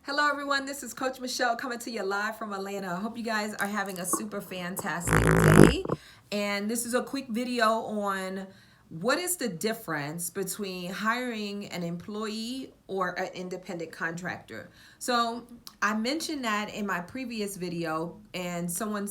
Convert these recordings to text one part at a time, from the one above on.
Hello everyone, this is Coach Michelle coming to you live from Atlanta. I hope you guys are having a super fantastic day. And this is a quick video on what is the difference between hiring an employee or an independent contractor. So I mentioned that in my previous video, and someone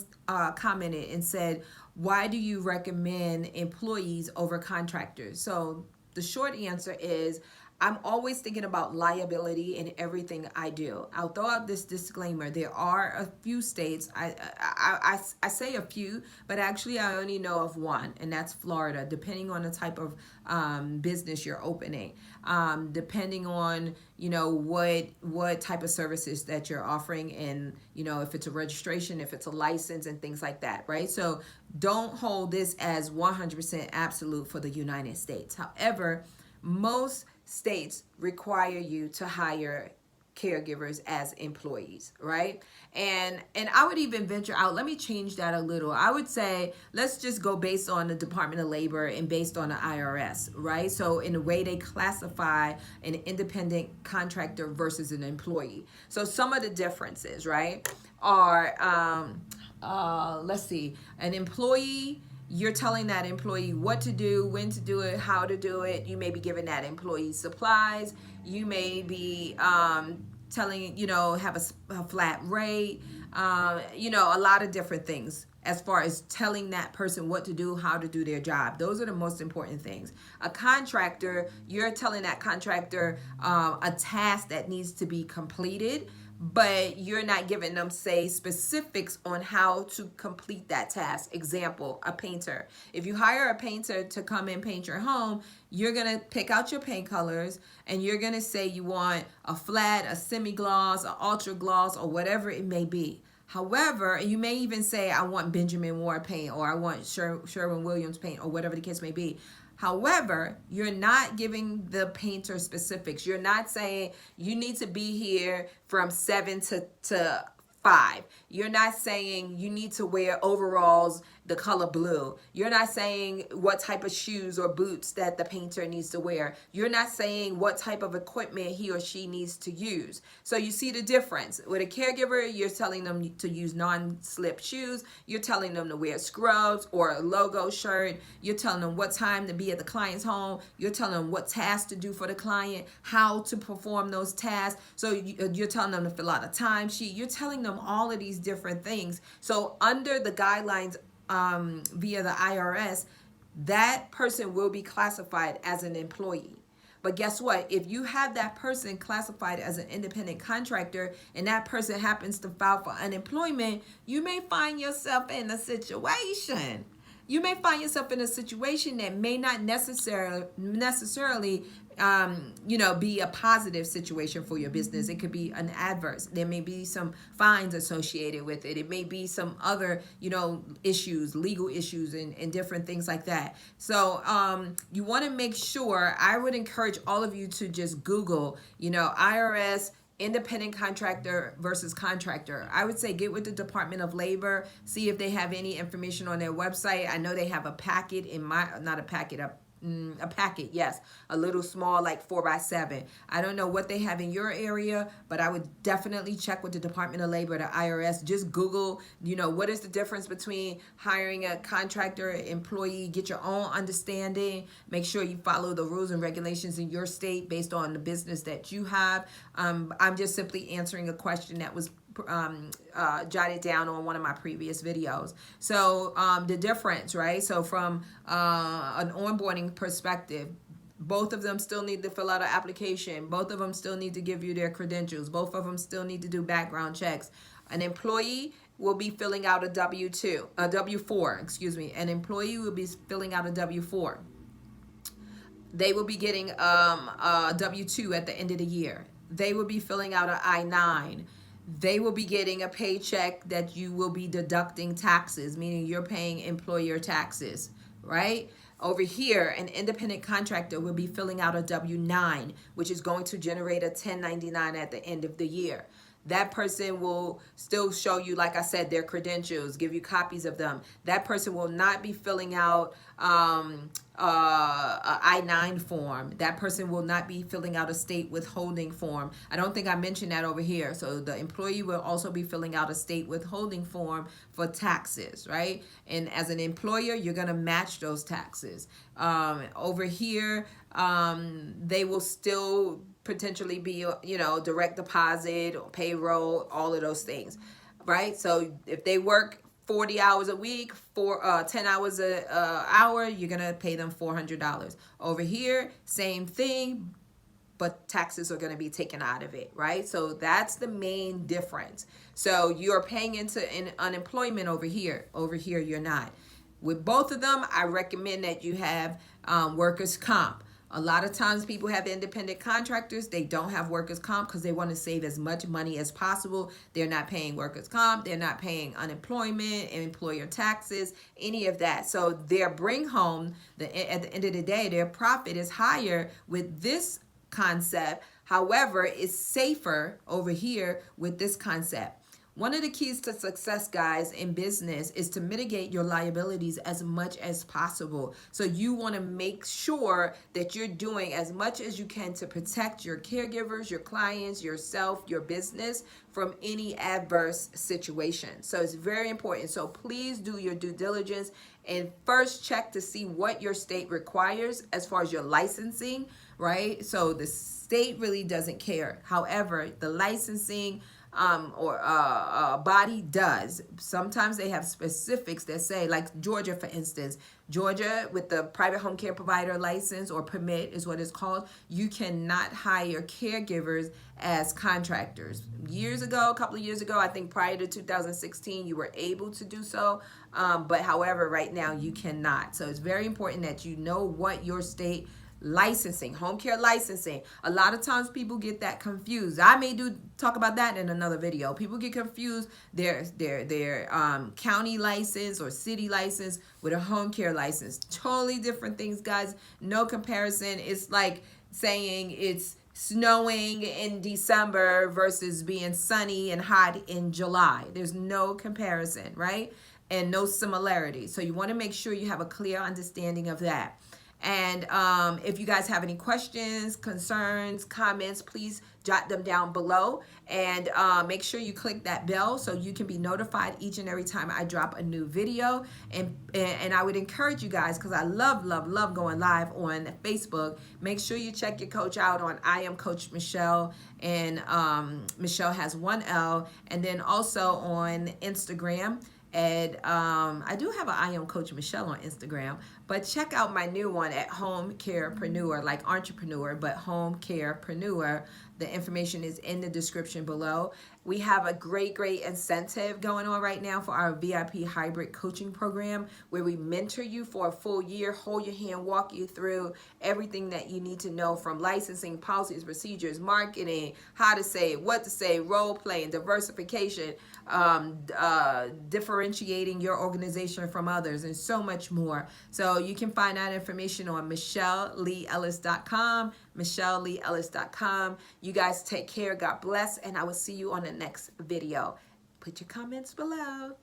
commented and said, why do you recommend employees over contractors? So the short answer is I'm always thinking about liability in everything I do. I'll throw out this disclaimer. There are a few states, I say a few, but actually I only know of one, and that's Florida, depending on the type of business you're opening, depending on, what type of services that you're offering, and, if it's a registration, if it's a license and things like that, right? So don't hold this as 100% absolute for the United States. However, most states require you to hire caregivers as employees, right? And I would even venture out, let me change that a little. I would say let's just go based on the Department of Labor and based on the IRS, right? So in the way they classify an independent contractor versus an employee. So some of the differences, right, are let's see, an employee, you're telling that employee what to do, when to do it, how to do it. You may be giving that employee supplies. You may be telling, have a flat rate, a lot of different things as far as telling that person what to do, how to do their job. Those are the most important things. A contractor, you're telling that contractor a task that needs to be completed, but you're not giving them, say, specifics on how to complete that task. Example, a painter. If you hire a painter to come and paint your home, you're going to pick out your paint colors and you're going to say you want a flat, a semi-gloss, an ultra gloss, or whatever it may be. However, you may even say, I want Benjamin Moore paint, or I want Sherwin-Williams paint, or whatever the case may be. However, you're not giving the painter specifics. You're not saying you need to be here from 7 to 5. You're not saying you need to wear overalls the color blue. You're not saying what type of shoes or boots that the painter needs to wear. You're not saying what type of equipment he or she needs to use. So you see the difference. With a caregiver, you're telling them to use non-slip shoes. You're telling them to wear scrubs or a logo shirt. You're telling them what time to be at the client's home. You're telling them what tasks to do for the client, how to perform those tasks. So you're telling them to fill out a timesheet. You're telling them all of these different things. So under the guidelines via the IRS, that person will be classified as an employee. But guess what? If you have that person classified as an independent contractor and that person happens to file for unemployment, you may find yourself in a situation. You may find yourself in a situation that may not necessarily be a positive situation for your business. It could be an adverse. There may be some fines associated with it. It may be some other, issues, legal issues, and different things like that. So you want to make sure, I would encourage all of you to just Google, IRS, independent contractor versus contractor. I would say get with the Department of Labor, see if they have any information on their website. I know they have a packet not a packet, a packet, yes, a little small, like 4x7. I don't know what they have in your area, but I would definitely check with the Department of Labor, the IRS. Just Google, what is the difference between hiring a contractor, employee, get your own understanding. Make sure you follow the rules and regulations in your state based on the business that you have. I'm just simply answering a question that was jotted down on one of my previous videos. So the difference, right? So from an onboarding perspective, both of them still need to fill out an application. Both of them still need to give you their credentials. Both of them still need to do background checks. An employee will be filling out a W4, excuse me. An employee will be filling out a W4. They will be getting a W2 at the end of the year. They will be filling out an I-9. They will be getting a paycheck that you will be deducting taxes, meaning you're paying employer taxes, right? Over here, an independent contractor will be filling out a W-9, which is going to generate a 1099 at the end of the year. That person will still show you, like I said, their credentials, give you copies of them. That person will not be filling out a I-9 form. That person will not be filling out a state withholding form. I don't think I mentioned that over here. So the employee will also be filling out a state withholding form for taxes, right? And as an employer, you're going to match those taxes. Over here, they will still potentially be, direct deposit, payroll, all of those things, right? So if they work 40 hours a week, 10 hours a hour, you're going to pay them $400. Over here, same thing, but taxes are going to be taken out of it, right? So that's the main difference. So you're paying into unemployment over here. Over here, you're not. With both of them, I recommend that you have workers' comp. A lot of times people have independent contractors. They don't have workers' comp because they want to save as much money as possible. They're not paying workers' comp. They're not paying unemployment, employer taxes, any of that. So their bring home, at the end of the day, their profit is higher with this concept. However, it's safer over here with this concept. One of the keys to success, guys, in business is to mitigate your liabilities as much as possible. So you want to make sure that you're doing as much as you can to protect your caregivers, your clients, yourself, your business from any adverse situation. So it's very important. So please do your due diligence and first check to see what your state requires as far as your licensing, right? So the state really doesn't care. However, the licensing body does. Sometimes they have specifics that say, like Georgia, for instance, Georgia with the private home care provider license or permit is what it's called. You cannot hire caregivers as contractors. Years ago, a couple of years ago, I think prior to 2016, you were able to do so. But however, right now you cannot. So it's very important that you know what your state licensing, home care licensing. A lot of times people get that confused. I may talk about that in another video. People get confused their county license or city license with a home care license. Totally different things, guys. No comparison. It's like saying it's snowing in December versus being sunny and hot in July. There's no comparison, right? And no similarity. So you want to make sure you have a clear understanding of that. And if you guys have any questions, concerns, comments, please jot them down below. And make sure you click that bell so you can be notified each and every time I drop a new video. And I would encourage you guys, because I love going live on Facebook. Make sure you check your coach out on I Am Coach Michele. And Michele has one L. And then also on Instagram. And I do have an I Am Coach Michele on Instagram, but check out my new one at Homecarepreneur, like entrepreneur, but Homecarepreneur. The information is in the description below. We have a great incentive going on right now for our VIP hybrid coaching program, where we mentor you for a full year, hold your hand, walk you through everything that you need to know, from licensing, policies, procedures, marketing, how to say, what to say, role playing, diversification, differentiating your organization from others, and so much more. So you can find that information on MicheleLeeEllis.com, MicheleLeeEllis.com. You guys take care. God bless. And I will see you on the next video. Put your comments below.